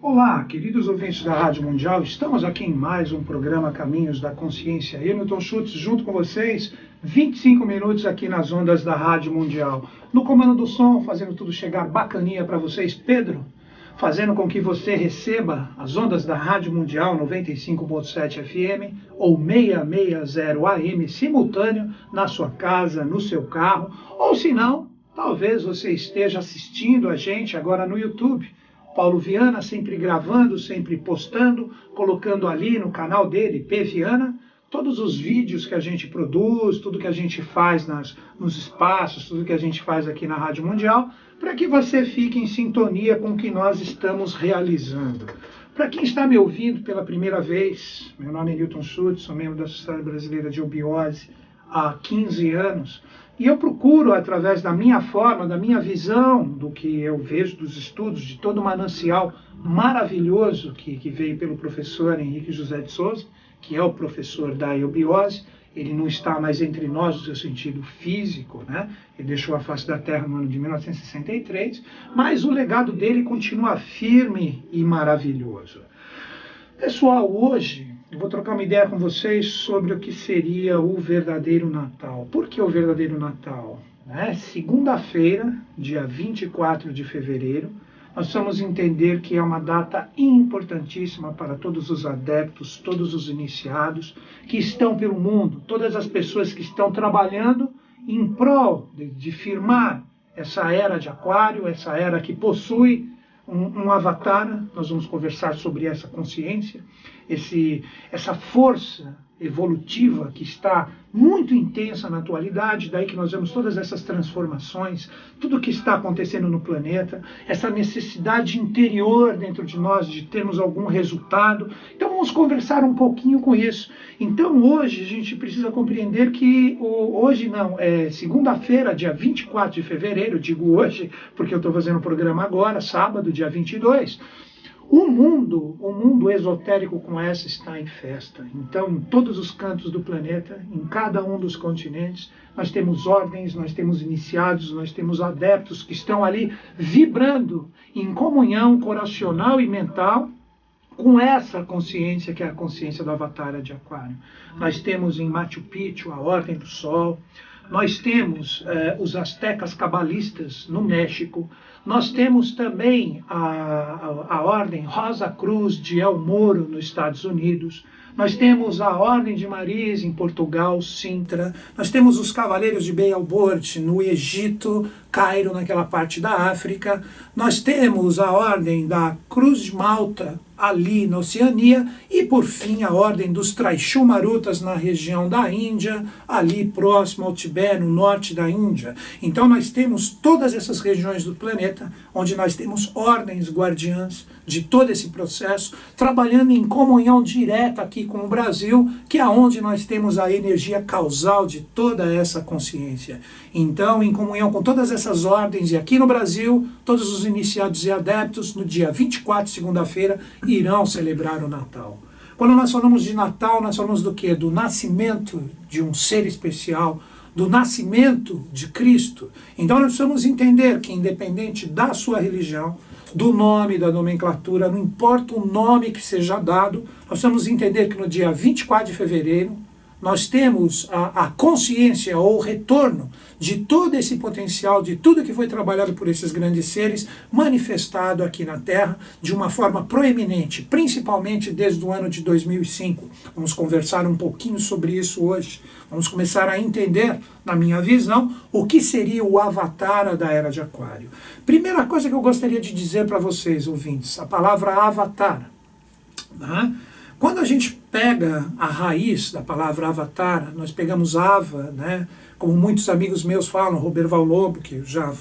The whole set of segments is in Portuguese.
Olá, queridos ouvintes da Rádio Mundial, estamos aqui em mais um programa Caminhos da Consciência. Eu, Newton Schultz, junto com vocês, 25 minutos aqui nas ondas da Rádio Mundial. No comando do som, fazendo tudo chegar bacaninha para vocês, Pedro, fazendo com que você receba as ondas da Rádio Mundial 95.7 FM ou 660 AM simultâneo na sua casa, no seu carro, ou se não, talvez você esteja assistindo a gente agora no YouTube. Paulo Viana sempre gravando, sempre postando, colocando ali no canal dele, P. Viana, todos os vídeos que a gente produz, tudo que a gente faz nos espaços, tudo que a gente faz aqui na Rádio Mundial, para que você fique em sintonia com o que nós estamos realizando. Para quem está me ouvindo pela primeira vez, meu nome é Newton Schultz, sou membro da Sociedade Brasileira de Obiose há 15 anos, e eu procuro, através da minha forma, da minha visão, do que eu vejo dos estudos, de todo o manancial maravilhoso que veio pelo professor Henrique José de Souza, que é o professor da eubiose. Ele não está mais entre nós no seu sentido físico, né? Ele deixou a face da Terra no ano de 1963, mas o legado dele continua firme e maravilhoso. Pessoal, hoje eu vou trocar uma ideia com vocês sobre o que seria o verdadeiro Natal. Por que o verdadeiro Natal? Segunda-feira, dia 24 de fevereiro, nós vamos entender que é uma data importantíssima para todos os adeptos, todos os iniciados que estão pelo mundo, todas as pessoas que estão trabalhando em prol de firmar essa era de Aquário, essa era que possui um avatar. Nós vamos conversar sobre essa consciência, essa força evolutiva que está muito intensa na atualidade, daí que nós vemos todas essas transformações, tudo que está acontecendo no planeta, essa necessidade interior dentro de nós de termos algum resultado. Então vamos conversar um pouquinho com isso. Então hoje a gente precisa compreender que segunda-feira, dia 24 de fevereiro, digo hoje porque eu estou fazendo o programa agora, sábado, dia 22, o mundo esotérico com essa está em festa. Então, em todos os cantos do planeta, em cada um dos continentes, nós temos ordens, nós temos iniciados, nós temos adeptos que estão ali vibrando em comunhão coracional e mental com essa consciência que é a consciência do Avatar de Aquário. Nós temos em Machu Picchu a Ordem do Sol, nós temos os astecas cabalistas no México, nós temos também a Ordem Rosa Cruz de El Moro nos Estados Unidos, nós temos a Ordem de Maris em Portugal, Sintra, nós temos os Cavaleiros de Beelzebub no Egito, Cairo, naquela parte da África, nós temos a Ordem da Cruz de Malta, ali na Oceania, e por fim a Ordem dos Traishumarutas na região da Índia, ali próximo ao Tibete, no norte da Índia. Então nós temos todas essas regiões do planeta, onde nós temos ordens guardiãs de todo esse processo, trabalhando em comunhão direta aqui com o Brasil, que é onde nós temos a energia causal de toda essa consciência. Então, em comunhão com todas essas ordens, e aqui no Brasil, todos os iniciados e adeptos, no dia 24, segunda-feira, irão celebrar o Natal. Quando nós falamos de Natal, nós falamos do quê? Do nascimento de um ser especial, do nascimento de Cristo. Então nós precisamos entender que, independente da sua religião, do nome, da nomenclatura, não importa o nome que seja dado, nós precisamos entender que no dia 24 de fevereiro, nós temos a consciência ou o retorno de todo esse potencial, de tudo que foi trabalhado por esses grandes seres, manifestado aqui na Terra de uma forma proeminente, principalmente desde o ano de 2005. Vamos conversar um pouquinho sobre isso hoje. Vamos começar a entender, na minha visão, o que seria o Avatar da Era de Aquário. Primeira coisa que eu gostaria de dizer para vocês, ouvintes, a palavra Avatar, né? Quando a gente pega a raiz da palavra avatar, nós pegamos Ava, né? Como muitos amigos meus falam, Roberval Lobo, que eu já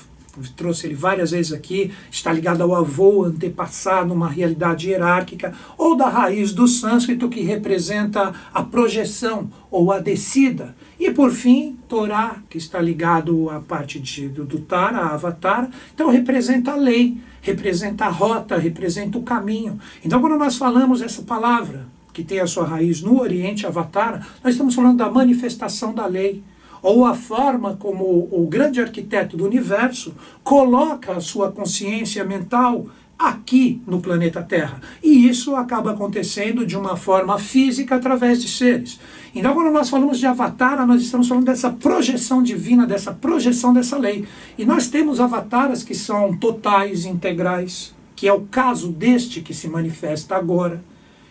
trouxe ele várias vezes aqui, está ligado ao avô antepassado, uma realidade hierárquica, ou da raiz do sânscrito, que representa a projeção ou a descida. E por fim, Torá, que está ligado à parte do Tara, a Avatar, então representa a lei, representa a rota, representa o caminho. Então quando nós falamos essa palavra, que tem a sua raiz no Oriente, Avatar, nós estamos falando da manifestação da lei, ou a forma como o grande arquiteto do universo coloca a sua consciência mental aqui no planeta Terra. E isso acaba acontecendo de uma forma física através de seres. Então, quando nós falamos de Avatara, nós estamos falando dessa projeção divina, dessa projeção dessa lei. E nós temos avataras que são totais, integrais, que é o caso deste que se manifesta agora,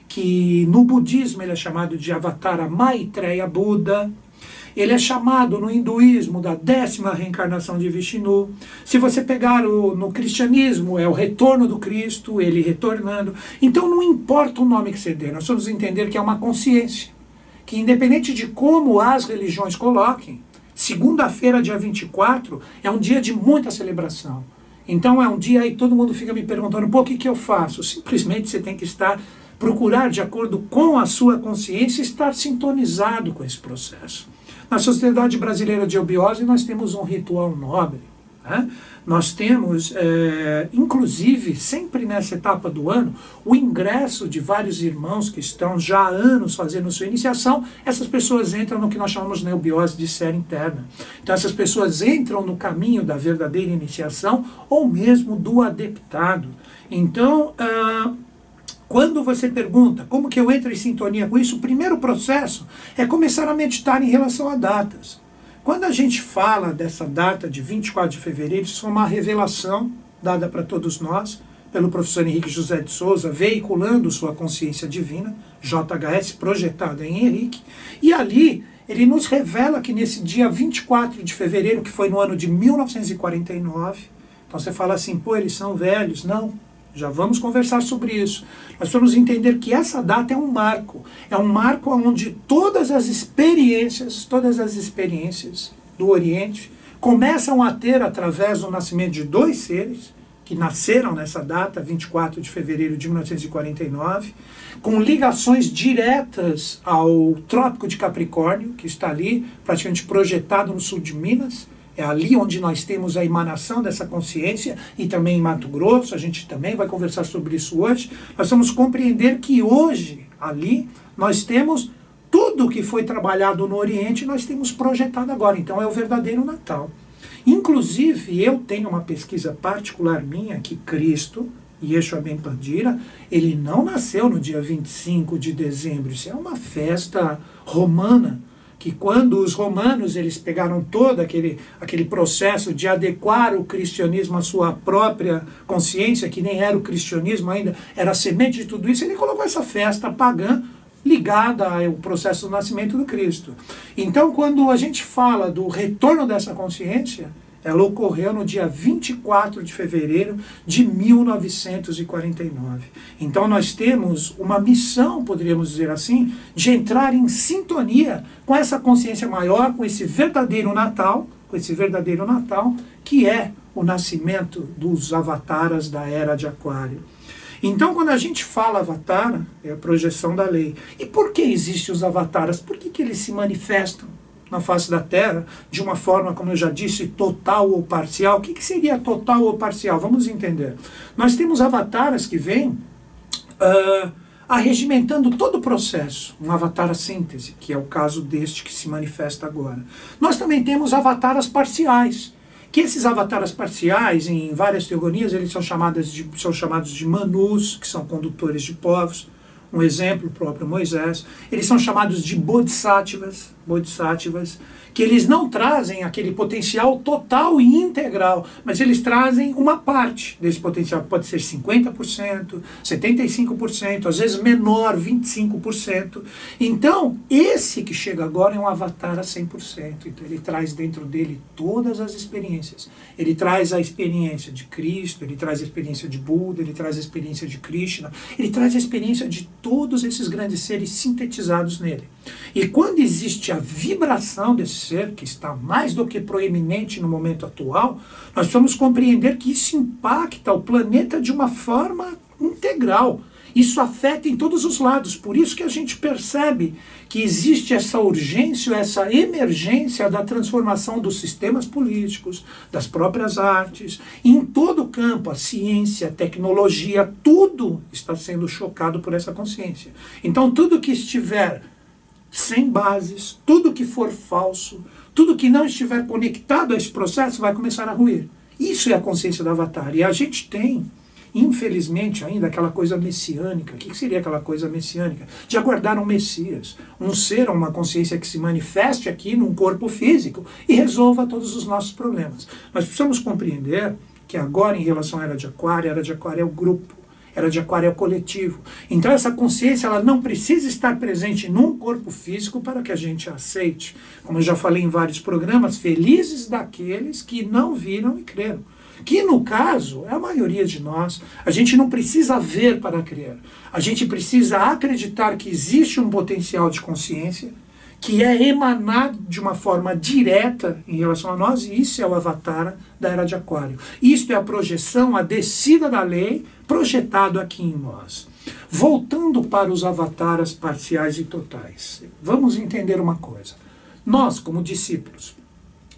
que no budismo ele é chamado de Avatara Maitreya Buda. Ele é chamado no hinduísmo da 10ª reencarnação de Vishnu. Se você pegar no cristianismo, é o retorno do Cristo, ele retornando. Então não importa o nome que você dê, nós vamos entender que é uma consciência, que independente de como as religiões coloquem, segunda-feira, dia 24, é um dia de muita celebração. Então é um dia aí todo mundo fica me perguntando, pô, o que eu faço? Simplesmente você tem que procurar de acordo com a sua consciência, estar sintonizado com esse processo. Na Sociedade Brasileira de Eubiose, nós temos um ritual nobre. Né? Nós temos, inclusive, sempre nessa etapa do ano, o ingresso de vários irmãos que estão já há anos fazendo sua iniciação. Essas pessoas entram no que nós chamamos na eubiose de série interna. Então, essas pessoas entram no caminho da verdadeira iniciação ou mesmo do adeptado. Então, quando você pergunta como que eu entro em sintonia com isso, o primeiro processo é começar a meditar em relação a datas. Quando a gente fala dessa data de 24 de fevereiro, isso é uma revelação dada para todos nós, pelo professor Henrique José de Souza, veiculando sua consciência divina, JHS, projetada em Henrique, e ali ele nos revela que nesse dia 24 de fevereiro, que foi no ano de 1949, então você fala assim, pô, eles são velhos. Não. Já vamos conversar sobre isso. Nós vamos entender que essa data é um marco onde todas as experiências do Oriente começam a ter, através do nascimento de dois seres, que nasceram nessa data, 24 de fevereiro de 1949, com ligações diretas ao Trópico de Capricórnio, que está ali, praticamente projetado no sul de Minas. É ali onde nós temos a emanação dessa consciência, e também em Mato Grosso, a gente também vai conversar sobre isso hoje. Nós vamos compreender que hoje, ali, nós temos tudo que foi trabalhado no Oriente, nós temos projetado agora. Então é o verdadeiro Natal. Inclusive, eu tenho uma pesquisa particular minha que Cristo, Yeshua Ben Pandira, ele não nasceu no dia 25 de dezembro. Isso é uma festa romana, que quando os romanos eles pegaram todo aquele processo de adequar o cristianismo à sua própria consciência, que nem era o cristianismo ainda, era a semente de tudo isso, ele colocou essa festa pagã ligada ao processo do nascimento do Cristo. Então, quando a gente fala do retorno dessa consciência, ela ocorreu no dia 24 de fevereiro de 1949. Então nós temos uma missão, poderíamos dizer assim, de entrar em sintonia com essa consciência maior, com esse verdadeiro Natal, que é o nascimento dos avataras da Era de Aquário. Então, quando a gente fala avatara, é a projeção da lei. E por que existem os avataras? Por que eles se manifestam na face da Terra de uma forma, como eu já disse, total ou parcial? O que seria total ou parcial? Vamos entender. Nós temos avataras que vêm arregimentando todo o processo, um avatar síntese, que é o caso deste que se manifesta agora. Nós também temos avataras parciais, que esses avatares parciais, em várias teorias, eles são chamados de manus, que são condutores de povos. Um exemplo, o próprio Moisés. Eles são chamados de bodhisattvas, que eles não trazem aquele potencial total e integral, mas eles trazem uma parte desse potencial, que pode ser 50%, 75%, às vezes menor, 25%. Então, esse que chega agora é um avatar a 100%. Então, ele traz dentro dele todas as experiências. Ele traz a experiência de Cristo, ele traz a experiência de Buda, ele traz a experiência de Krishna, ele traz a experiência de todos esses grandes seres sintetizados nele. E quando existe a vibração desse ser, que está mais do que proeminente no momento atual, nós precisamos compreender que isso impacta o planeta de uma forma integral. Isso afeta em todos os lados. Por isso que a gente percebe que existe essa urgência, essa emergência da transformação dos sistemas políticos, das próprias artes, em todo o campo, a ciência, a tecnologia, tudo está sendo chocado por essa consciência. Então, tudo que estiver sem bases, tudo que for falso, tudo que não estiver conectado a esse processo vai começar a ruir. Isso é a consciência do avatar. E a gente tem, infelizmente ainda, aquela coisa messiânica. O que seria aquela coisa messiânica? De aguardar um Messias, um ser, uma consciência que se manifeste aqui num corpo físico e resolva todos os nossos problemas. Nós precisamos compreender que agora, em relação à Era de Aquário, a Era de Aquário é o grupo, a Era de Aquário é o coletivo. Então essa consciência ela não precisa estar presente num corpo físico para que a gente a aceite. Como eu já falei em vários programas, felizes daqueles que não viram e creram. Que no caso é a maioria de nós. A gente não precisa ver para crer. A gente precisa acreditar que existe um potencial de consciência que é emanado de uma forma direta em relação a nós, e isso é o avatar da Era de Aquário. Isto é a projeção, a descida da lei, projetado aqui em nós. Voltando para os avatares parciais e totais, vamos entender uma coisa. Nós, como discípulos,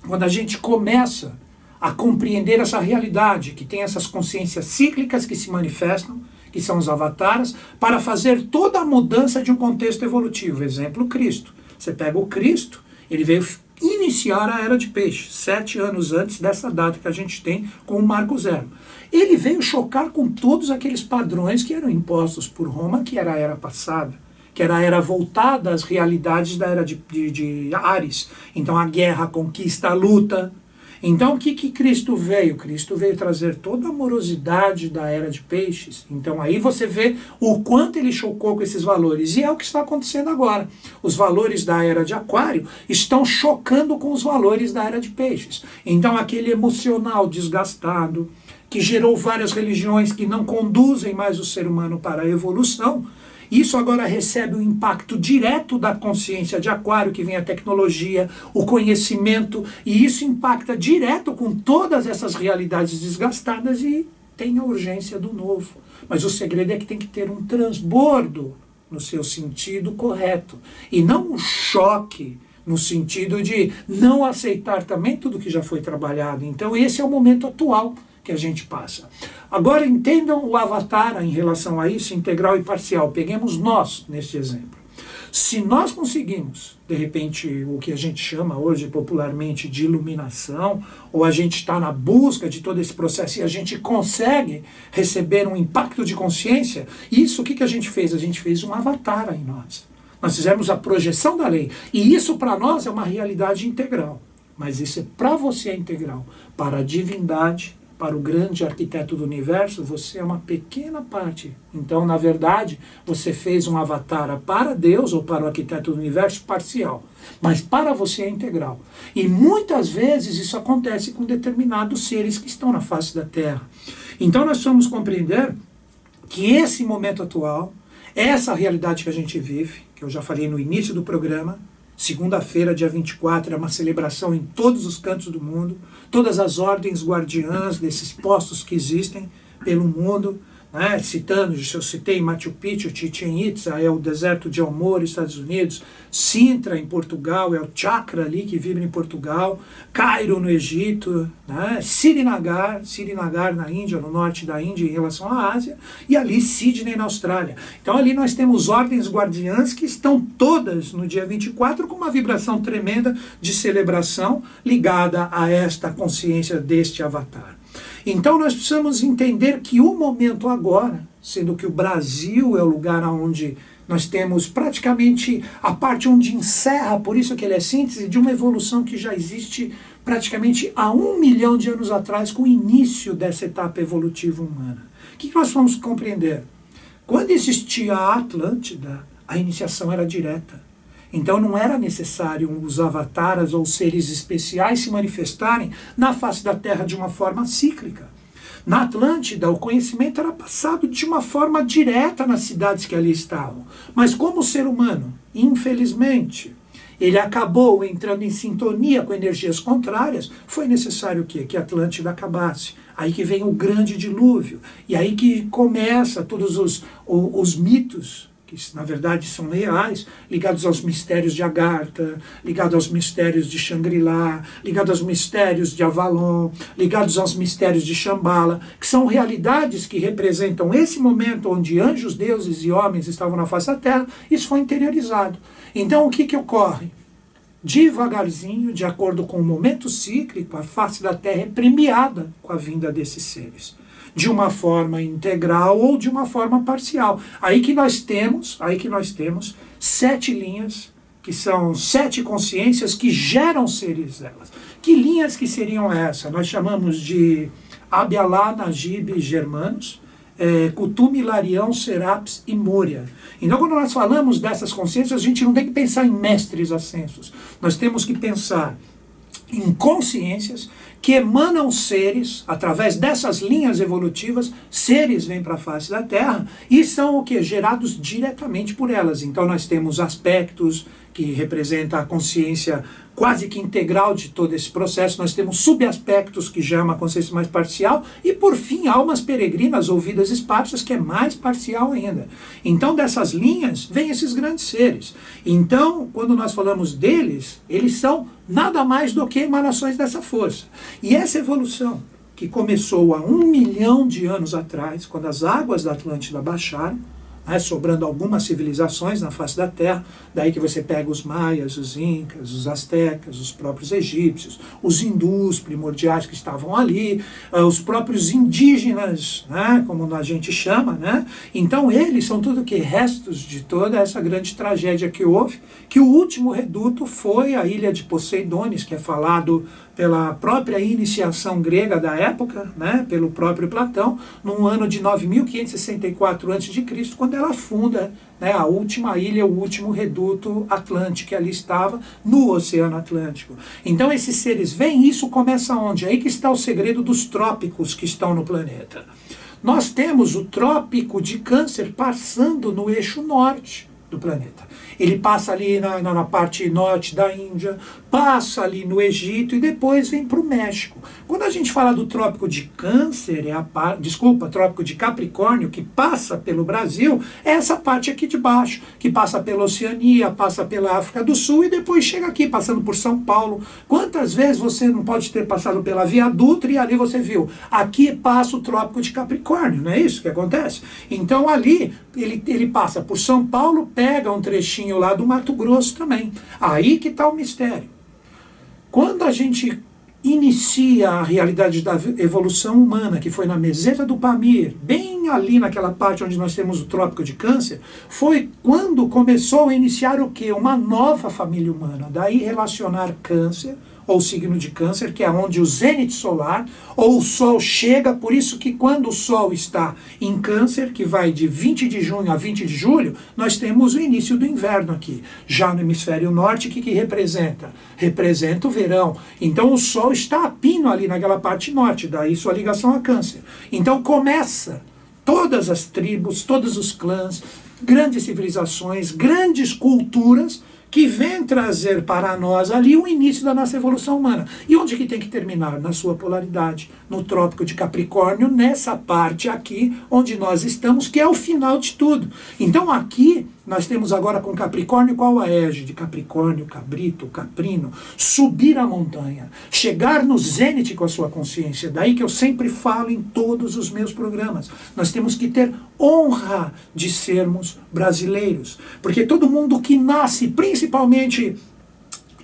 quando a gente começa a compreender essa realidade, que tem essas consciências cíclicas que se manifestam, que são os avatares, para fazer toda a mudança de um contexto evolutivo. Exemplo, Cristo. Você pega o Cristo, ele veio iniciar a Era de Peixe, 7 anos antes dessa data que a gente tem com o Marco Zero. Ele veio chocar com todos aqueles padrões que eram impostos por Roma, que era a Era passada, que era a Era voltada às realidades da Era de Áries. Então a guerra, a conquista, a luta. Então o que Cristo veio? Cristo veio trazer toda a amorosidade da Era de Peixes. Então aí você vê o quanto ele chocou com esses valores. E é o que está acontecendo agora. Os valores da Era de Aquário estão chocando com os valores da Era de Peixes. Então aquele emocional desgastado, que gerou várias religiões que não conduzem mais o ser humano para a evolução, isso agora recebe um impacto direto da consciência de Aquário, que vem a tecnologia, o conhecimento, e isso impacta direto com todas essas realidades desgastadas e tem a urgência do novo. Mas o segredo é que tem que ter um transbordo no seu sentido correto, e não um choque no sentido de não aceitar também tudo que já foi trabalhado. Então esse é o momento atual que a gente passa. Agora entendam o avatar em relação a isso, integral e parcial. Peguemos nós nesse exemplo. Se nós conseguimos, de repente, o que a gente chama hoje popularmente de iluminação, ou a gente está na busca de todo esse processo e a gente consegue receber um impacto de consciência, isso o que a gente fez? A gente fez um avatar em nós. Nós fizemos a projeção da lei. E isso para nós é uma realidade integral. Mas isso é para você é integral. Para a divindade, para o grande arquiteto do universo, você é uma pequena parte. Então, na verdade, você fez um avatar para Deus ou para o arquiteto do universo parcial. Mas para você é integral. E muitas vezes isso acontece com determinados seres que estão na face da Terra. Então, nós precisamos compreender que esse momento atual, essa realidade que a gente vive, que eu já falei no início do programa, segunda-feira, dia 24, é uma celebração em todos os cantos do mundo, todas as ordens guardiãs desses postos que existem pelo mundo, né? Citando, eu citei Machu Picchu, Chichen Itza, é o deserto de El Morro, Estados Unidos, Sintra, em Portugal, é o chakra ali que vibra em Portugal, Cairo, no Egito, né? Srinagar na Índia, no norte da Índia, em relação à Ásia, e ali Sydney, na Austrália. Então ali nós temos ordens guardiãs que estão todas no dia 24 com uma vibração tremenda de celebração ligada a esta consciência deste avatar. Então nós precisamos entender que o momento agora, sendo que o Brasil é o lugar onde nós temos praticamente a parte onde encerra, por isso que ele é síntese de uma evolução que já existe praticamente há 1 milhão de anos atrás, com o início dessa etapa evolutiva humana. O que nós vamos compreender? Quando existia a Atlântida, a iniciação era direta. Então não era necessário os avatares ou seres especiais se manifestarem na face da Terra de uma forma cíclica. Na Atlântida, o conhecimento era passado de uma forma direta nas cidades que ali estavam. Mas como o ser humano, infelizmente, ele acabou entrando em sintonia com energias contrárias, foi necessário o quê? Que a Atlântida acabasse. Aí que vem o grande dilúvio. E aí que começa todos os mitos, que na verdade são reais, ligados aos mistérios de Agartha, ligados aos mistérios de Shangri-La, ligados aos mistérios de Avalon, ligados aos mistérios de Shambhala, que são realidades que representam esse momento onde anjos, deuses e homens estavam na face da Terra. Isso foi interiorizado. Então o que ocorre? Devagarzinho, de acordo com o momento cíclico, a face da Terra é premiada com a vinda desses seres. de uma forma integral ou de uma forma parcial. Aí que nós temos 7 linhas, que são 7 consciências que geram seres delas. Que linhas que seriam essas? Nós chamamos de Abialá, Najib, Germanos, Kutum, Hilarião, Serapis e Moria. Então, quando nós falamos dessas consciências, a gente não tem que pensar em mestres ascensos. Nós temos que pensar em consciências que emanam seres, através dessas linhas evolutivas, seres vêm para a face da Terra e são o que? Gerados diretamente por elas. Então nós temos aspectos que representam a consciência quase que integral de todo esse processo, nós temos subaspectos que já é uma consciência mais parcial e por fim almas peregrinas ou vidas esparsas que é mais parcial ainda. Então dessas linhas vêm esses grandes seres. Então quando nós falamos deles, eles são nada mais do que emanações dessa força. E essa evolução que começou há 1 milhão de anos atrás, quando as águas da Atlântida baixaram, sobrando algumas civilizações na face da Terra, daí que você pega os maias, os incas, os astecas, os próprios egípcios, os hindus primordiais que estavam ali, os próprios indígenas, como a gente chama, então eles são tudo que restos de toda essa grande tragédia que houve, que o último reduto foi a ilha de Poseidones, que é falado pela própria iniciação grega da época, pelo próprio Platão, no ano de 9.564 a.C., quando ela funda a última ilha, o último reduto atlântico que ali estava no Oceano Atlântico. Então esses seres vêm, e isso começa onde? Aí que está o segredo dos trópicos que estão no planeta. Nós temos o trópico de Câncer passando no eixo norte do planeta. Ele passa ali na parte norte da Índia, passa ali no Egito e depois vem para o México. Quando a gente fala do trópico de Câncer, trópico de Capricórnio, que passa pelo Brasil, é essa parte aqui de baixo, que passa pela Oceania, passa pela África do Sul e depois chega aqui, passando por São Paulo. Quantas vezes você não pode ter passado pela Via Dutra e ali você viu? Aqui passa o trópico de Capricórnio, não é isso que acontece? Então ali ele passa por São Paulo, pega um trechinho lá do Mato Grosso também. Aí que está o mistério. Quando a gente inicia a realidade da evolução humana, que foi na meseta do Pamir, bem ali naquela parte onde nós temos o trópico de Câncer, foi quando começou a iniciar o quê? Uma nova família humana. Daí relacionar Câncer, ou signo de Câncer, que é onde o zênite solar, ou o Sol chega, por isso que quando o Sol está em Câncer, que vai de 20 de junho a 20 de julho, nós temos o início do inverno aqui. Já no hemisfério norte, o que representa? Representa o verão. Então o Sol está a pino ali naquela parte norte, daí sua ligação a Câncer. Então começa todas as tribos, todos os clãs, grandes civilizações, grandes culturas, que vem trazer para nós ali o início da nossa evolução humana. E onde que tem que terminar? Na sua polaridade, no trópico de Capricórnio, nessa parte aqui onde nós estamos, que é o final de tudo. Então aqui nós temos agora com Capricórnio qual a égide? Capricórnio, Cabrito, Caprino, subir a montanha, chegar no zênite com a sua consciência. Daí que eu sempre falo em todos os meus programas. Nós temos que ter honra de sermos brasileiros, porque todo mundo que nasce, principalmente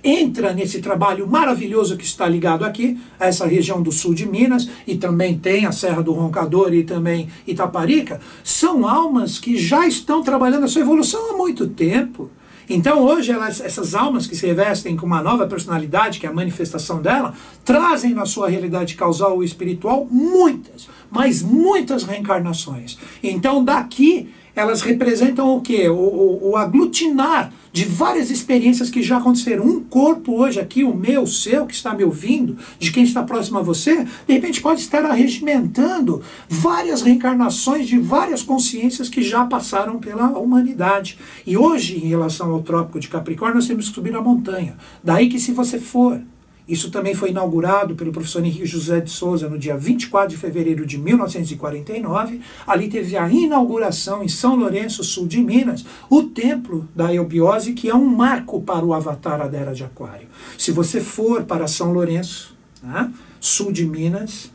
entra nesse trabalho maravilhoso que está ligado aqui, a essa região do sul de Minas, e também tem a Serra do Roncador e também Itaparica, são almas que já estão trabalhando a sua evolução há muito tempo. Então hoje essas almas que se revestem com uma nova personalidade, que é a manifestação dela, trazem na sua realidade causal ou espiritual muitas, mas muitas reencarnações. Então daqui elas representam o quê? O aglutinar de várias experiências que já aconteceram. Um corpo hoje aqui, o meu, o seu, que está me ouvindo, de quem está próximo a você, de repente pode estar arregimentando várias reencarnações de várias consciências que já passaram pela humanidade. E hoje, em relação ao trópico de Capricórnio, nós temos que subir a montanha. Daí que se você for, isso também foi inaugurado pelo professor Henrique José de Souza no dia 24 de fevereiro de 1949. Ali teve a inauguração em São Lourenço, sul de Minas, o templo da eubiose, que é um marco para o avatar da Era de Aquário. Se você for para São Lourenço, sul de Minas,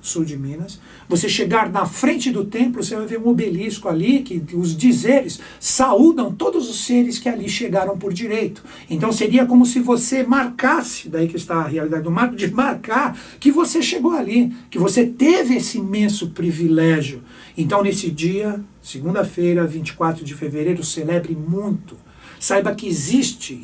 você chegar na frente do templo, você vai ver um obelisco ali, que os dizeres saúdam todos os seres que ali chegaram por direito. Então seria como se você marcasse, daí que está a realidade do marco, de marcar que você chegou ali, que você teve esse imenso privilégio. Então nesse dia, segunda-feira, 24 de fevereiro, celebre muito. Saiba que existe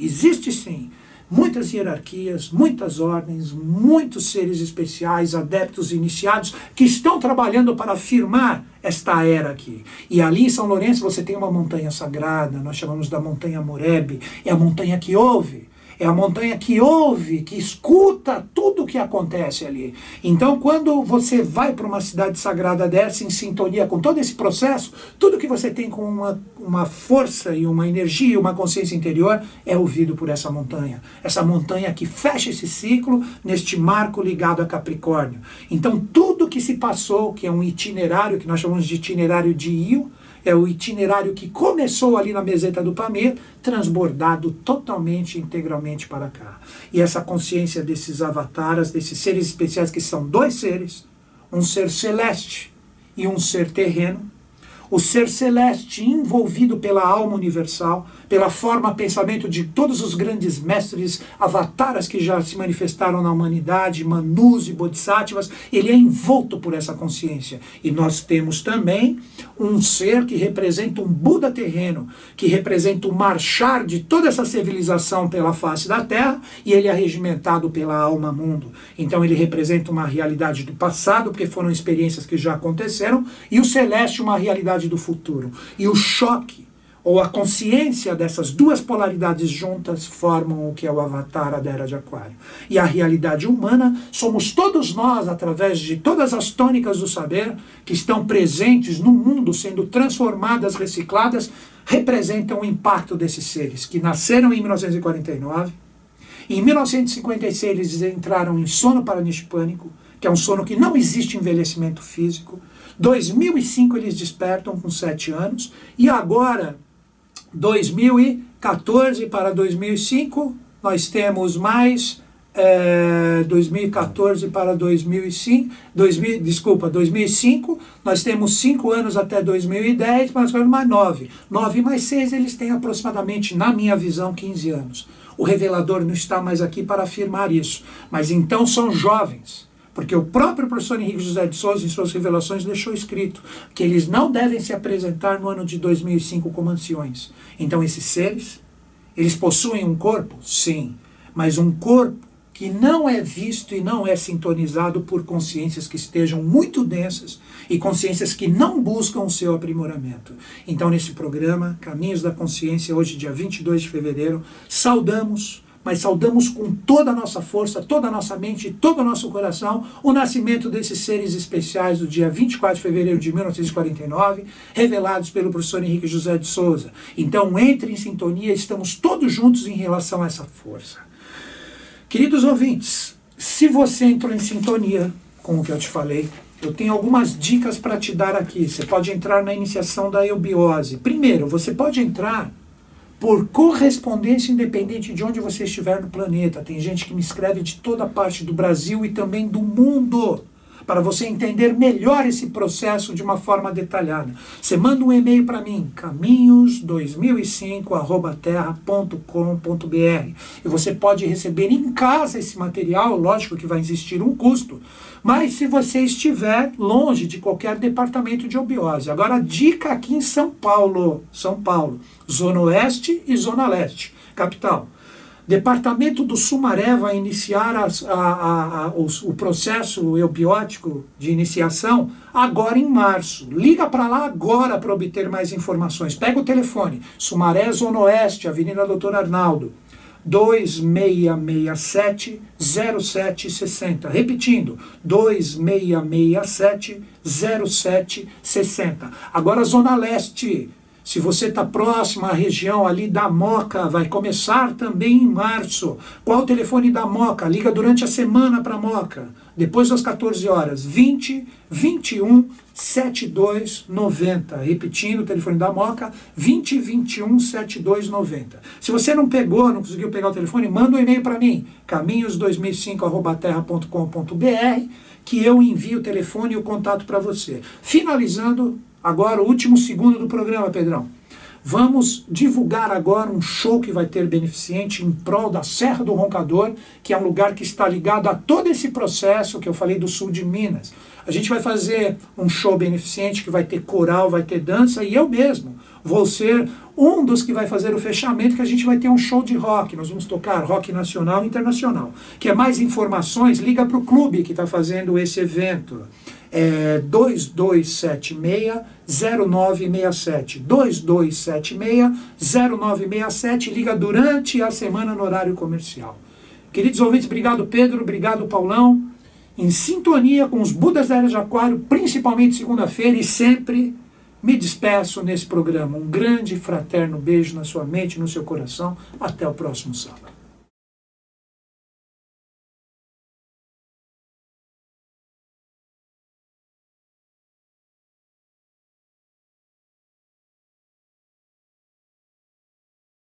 sim, muitas hierarquias, muitas ordens, muitos seres especiais, adeptos iniciados, que estão trabalhando para afirmar esta era aqui. E ali em São Lourenço você tem uma montanha sagrada, nós chamamos da montanha Morebe, é a montanha que ouve. É a montanha que ouve, que escuta tudo o que acontece ali. Então, quando você vai para uma cidade sagrada dessa, em sintonia com todo esse processo, tudo que você tem com uma força e uma energia, uma consciência interior, é ouvido por essa montanha. Essa montanha que fecha esse ciclo neste marco ligado a Capricórnio. Então, tudo que se passou, que é um itinerário, que nós chamamos de itinerário de Io, é o itinerário que começou ali na meseta do Pamir, transbordado totalmente, integralmente para cá. E essa consciência desses avataras, desses seres especiais, que são dois seres, um ser celeste e um ser terreno. O ser celeste envolvido pela alma universal, pela forma pensamento de todos os grandes mestres avataras que já se manifestaram na humanidade, Manus e Bodhisattvas, ele é envolto por essa consciência. E nós temos também um ser que representa um Buda terreno, que representa o marchar de toda essa civilização pela face da Terra, e ele é regimentado pela alma mundo. Então ele representa uma realidade do passado, porque foram experiências que já aconteceram, e o celeste uma realidade do futuro. E o choque, ou a consciência dessas duas polaridades juntas formam o que é o avatar da Era de Aquário. E a realidade humana somos todos nós, através de todas as tônicas do saber que estão presentes no mundo, sendo transformadas, recicladas, representam o impacto desses seres, que nasceram em 1949. Em 1956 eles entraram em sono paranixpânico, que é um sono que não existe envelhecimento físico. 2005 eles despertam com 7 anos, e agora, 2014 para 2005, nós temos mais 2014 para 2005, 2005, nós temos 5 anos até 2010, mas agora mais 9. 9 mais 6, eles têm aproximadamente, na minha visão, 15 anos. O revelador não está mais aqui para afirmar isso, mas então são jovens. Porque o próprio professor Henrique José de Souza, em suas revelações, deixou escrito que eles não devem se apresentar no ano de 2005 como anciões. Então esses seres, eles possuem um corpo? Sim, mas um corpo que não é visto e não é sintonizado por consciências que estejam muito densas e consciências que não buscam o seu aprimoramento. Então nesse programa, Caminhos da Consciência, hoje dia 22 de fevereiro, mas saudamos com toda a nossa força, toda a nossa mente e todo o nosso coração o nascimento desses seres especiais do dia 24 de fevereiro de 1949, revelados pelo professor Henrique José de Souza. Então entre em sintonia, estamos todos juntos em relação a essa força. Queridos ouvintes, se você entrou em sintonia com o que eu te falei, eu tenho algumas dicas para te dar aqui. Você pode entrar na iniciação da eubiose. Primeiro, você pode entrar por correspondência, independente de onde você estiver no planeta. Tem gente que me escreve de toda parte do Brasil e também do mundo, para você entender melhor esse processo de uma forma detalhada. Você manda um e-mail para mim, caminhos2005@terra.com.br, e você pode receber em casa esse material. Lógico que vai existir um custo, mas se você estiver longe de qualquer departamento de eubiose. Agora, dica aqui em São Paulo, Zona Oeste e Zona Leste, capital. Departamento do Sumaré vai iniciar o processo eubiótico de iniciação agora em março. Liga para lá agora para obter mais informações. Pega o telefone, Sumaré, Zona Oeste, Avenida Doutor Arnaldo, 2667-0760. Repetindo, 2667-0760. Agora Zona Leste. Se você está próximo à região ali da Moca, vai começar também em março. Qual o telefone da Moca? Liga durante a semana para a Moca. depois das 14 horas, 20 21 72 90. Repetindo, o telefone da Moca, 20 21 72 90. Se você não pegou, não conseguiu pegar o telefone, manda um e-mail para mim, caminhos2005@terra.com.br, que eu envio o telefone e o contato para você. Finalizando, agora o último segundo do programa, Pedrão. Vamos divulgar agora um show que vai ter beneficente em prol da Serra do Roncador, que é um lugar que está ligado a todo esse processo que eu falei do sul de Minas. A gente vai fazer um show beneficente que vai ter coral, vai ter dança, e eu mesmo vou ser um dos que vai fazer o fechamento, que a gente vai ter um show de rock. Nós vamos tocar rock nacional e internacional. Quer mais informações? Liga para o clube que está fazendo esse evento. 2276-0967. 2276-0967. Liga durante a semana no horário comercial. Queridos ouvintes, obrigado Pedro, obrigado Paulão. Em sintonia com os Budas da Era de Aquário, principalmente segunda-feira, e sempre me despeço nesse programa. Um grande fraterno beijo na sua mente, no seu coração. Até o próximo sábado.